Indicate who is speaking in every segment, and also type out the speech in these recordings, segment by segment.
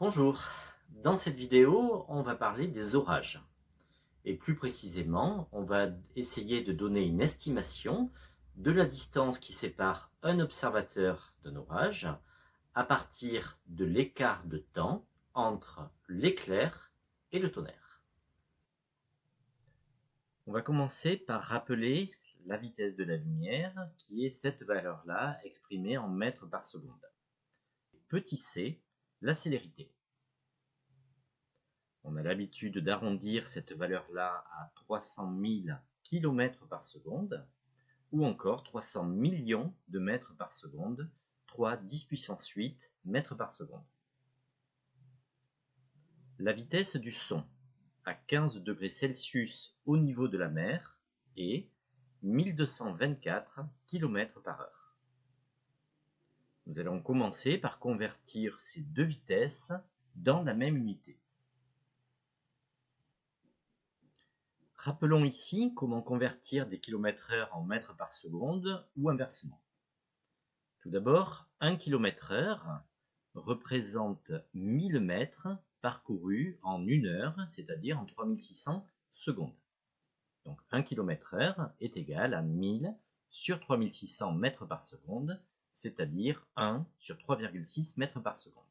Speaker 1: Bonjour, dans cette vidéo, on va parler des orages. Et plus précisément, on va essayer de donner une estimation de la distance qui sépare un observateur d'un orage à partir de l'écart de temps entre l'éclair et le tonnerre. On va commencer par rappeler la vitesse de la lumière, qui est cette valeur-là exprimée en mètres par seconde. Petit c, la célérité. On a l'habitude d'arrondir cette valeur-là à 300 000 km par seconde, ou encore 300 millions de mètres par seconde, 3 10 puissance 8 mètres par seconde. La vitesse du son à 15 degrés Celsius au niveau de la mer est 1224 km par heure. Nous allons commencer par convertir ces deux vitesses dans la même unité. Rappelons ici comment convertir des km/h en mètres par seconde ou inversement. Tout d'abord, 1 km/h représente 1000 mètres parcourus en 1 heure, c'est-à-dire en 3600 secondes. Donc 1 km/h est égal à 1000 sur 3600 mètres par seconde, c'est-à-dire 1 sur 3,6 mètres par seconde.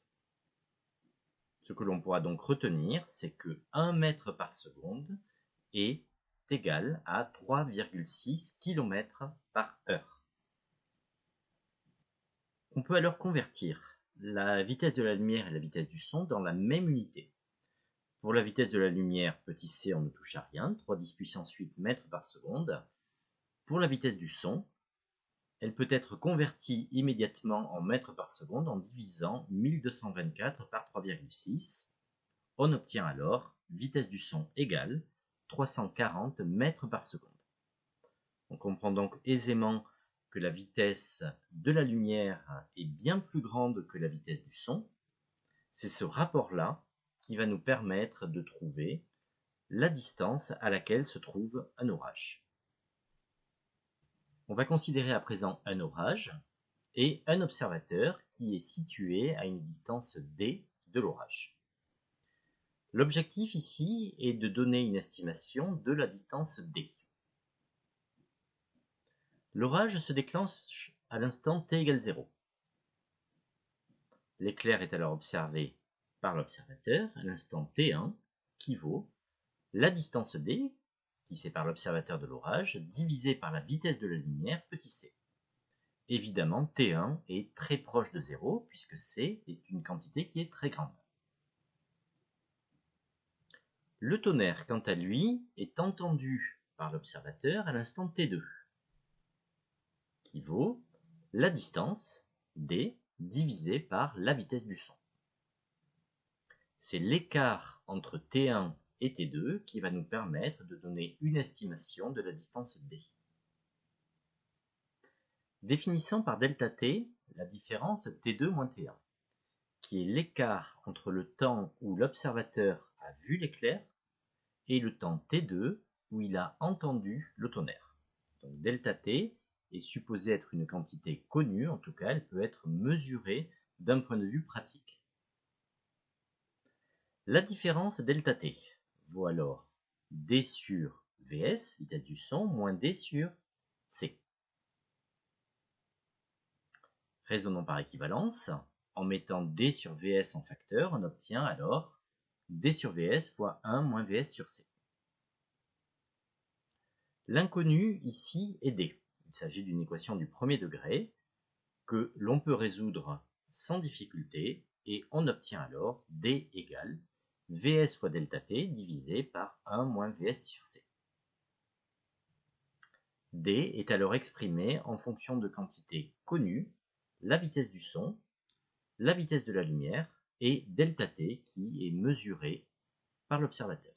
Speaker 1: Ce que l'on pourra donc retenir, c'est que 1 mètre par seconde est égal à 3,6 km par heure. On peut alors convertir la vitesse de la lumière et la vitesse du son dans la même unité. Pour la vitesse de la lumière, petit c, on ne touche à rien, 3 10 puissance 8 mètres par seconde. Pour la vitesse du son, elle peut être convertie immédiatement en mètres par seconde en divisant 1224 par 3,6. On obtient alors vitesse du son égale 340 mètres par seconde. On comprend donc aisément que la vitesse de la lumière est bien plus grande que la vitesse du son. C'est ce rapport-là qui va nous permettre de trouver la distance à laquelle se trouve un orage. On va considérer à présent un orage et un observateur qui est situé à une distance d de l'orage. L'objectif ici est de donner une estimation de la distance d. L'orage se déclenche à l'instant t égale 0. L'éclair est alors observé par l'observateur à l'instant t1 qui vaut la distance d qui sépare l'observateur de l'orage divisé par la vitesse de la lumière petit c. Évidemment, t1 est très proche de 0 puisque c est une quantité qui est très grande. Le tonnerre, quant à lui, est entendu par l'observateur à l'instant t2 qui vaut la distance d divisé par la vitesse du son. C'est l'écart entre t1 et t2 qui va nous permettre de donner une estimation de la distance d. Définissons par ΔT la différence t2 moins t1, qui est l'écart entre le temps où l'observateur a vu l'éclair et le temps t2 où il a entendu le tonnerre. Donc ΔT est supposée être une quantité connue, en tout cas elle peut être mesurée d'un point de vue pratique. La différence ΔT vaut alors d sur Vs, vitesse du son, moins d sur C. Raisonnons par équivalence. En mettant d sur Vs en facteur, on obtient alors d sur Vs fois 1 moins Vs sur C. L'inconnu ici est d. Il s'agit d'une équation du premier degré que l'on peut résoudre sans difficulté et on obtient alors d égale Vs fois ΔT divisé par 1 moins Vs sur C. D est alors exprimé en fonction de quantités connues, la vitesse du son, la vitesse de la lumière et ΔT qui est mesuré par l'observateur.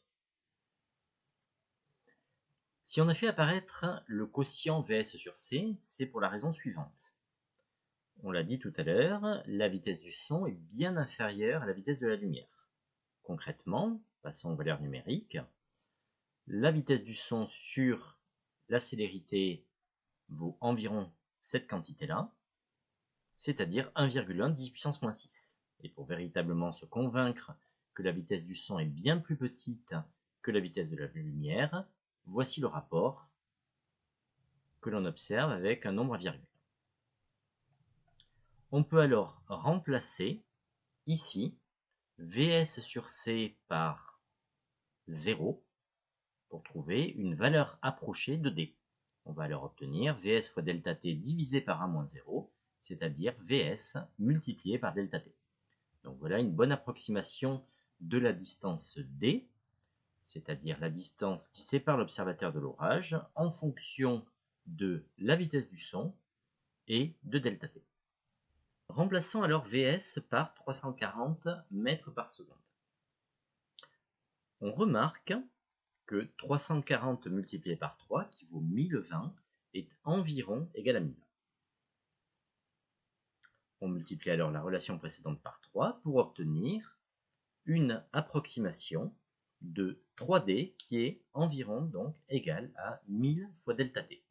Speaker 1: Si on a fait apparaître le quotient Vs sur C, c'est pour la raison suivante. On l'a dit tout à l'heure, la vitesse du son est bien inférieure à la vitesse de la lumière. Concrètement, passons aux valeurs numériques, la vitesse du son sur la célérité vaut environ cette quantité-là, c'est-à-dire 1,1 10 puissance moins 6. et pour véritablement se convaincre que la vitesse du son est bien plus petite que la vitesse de la lumière, voici le rapport que l'on observe avec un nombre à virgule. On peut alors remplacer ici Vs sur C par 0 pour trouver une valeur approchée de D. On va alors obtenir Vs fois delta T divisé par 1 moins 0, c'est-à-dire Vs multiplié par delta T. Donc voilà une bonne approximation de la distance D, c'est-à-dire la distance qui sépare l'observateur de l'orage en fonction de la vitesse du son et de delta T. Remplaçons alors Vs par 340 mètres par seconde. On remarque que 340 multiplié par 3, qui vaut 1020, est environ égal à 1000. On multiplie alors la relation précédente par 3 pour obtenir une approximation de 3D qui est environ donc égale à 1000 fois delta T.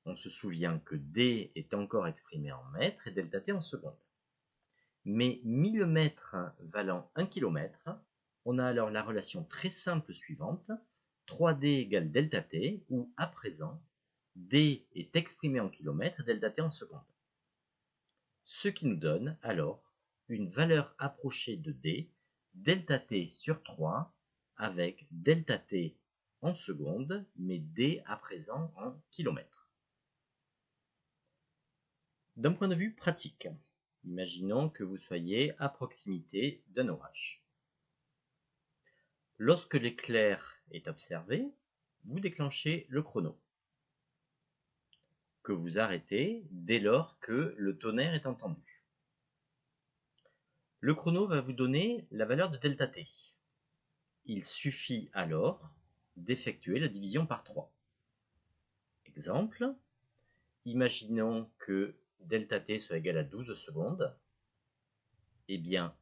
Speaker 1: On se souvient que D est encore exprimé en mètres et delta T en secondes. Mais 1000 mètres valant 1 km, on a alors la relation très simple suivante, 3D égale delta T, où à présent, D est exprimé en kilomètres et delta T en secondes. Ce qui nous donne alors une valeur approchée de D, delta T sur 3, avec delta T en secondes, mais D à présent en kilomètres. D'un point de vue pratique, imaginons que vous soyez à proximité d'un orage. Lorsque l'éclair est observé, vous déclenchez le chrono, que vous arrêtez dès lors que le tonnerre est entendu. Le chrono va vous donner la valeur de delta T. Il suffit alors d'effectuer la division par 3. Exemple, imaginons que delta T soit égal à 12 secondes. Eh bien,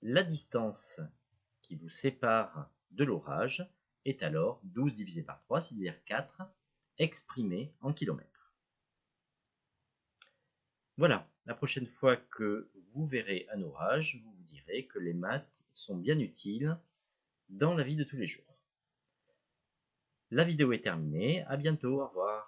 Speaker 1: la distance qui vous sépare de l'orage est alors 12 divisé par 3, c'est-à-dire 4, exprimé en kilomètres. Voilà, la prochaine fois que vous verrez un orage, vous vous direz que les maths sont bien utiles dans la vie de tous les jours. La vidéo est terminée, à bientôt, au revoir.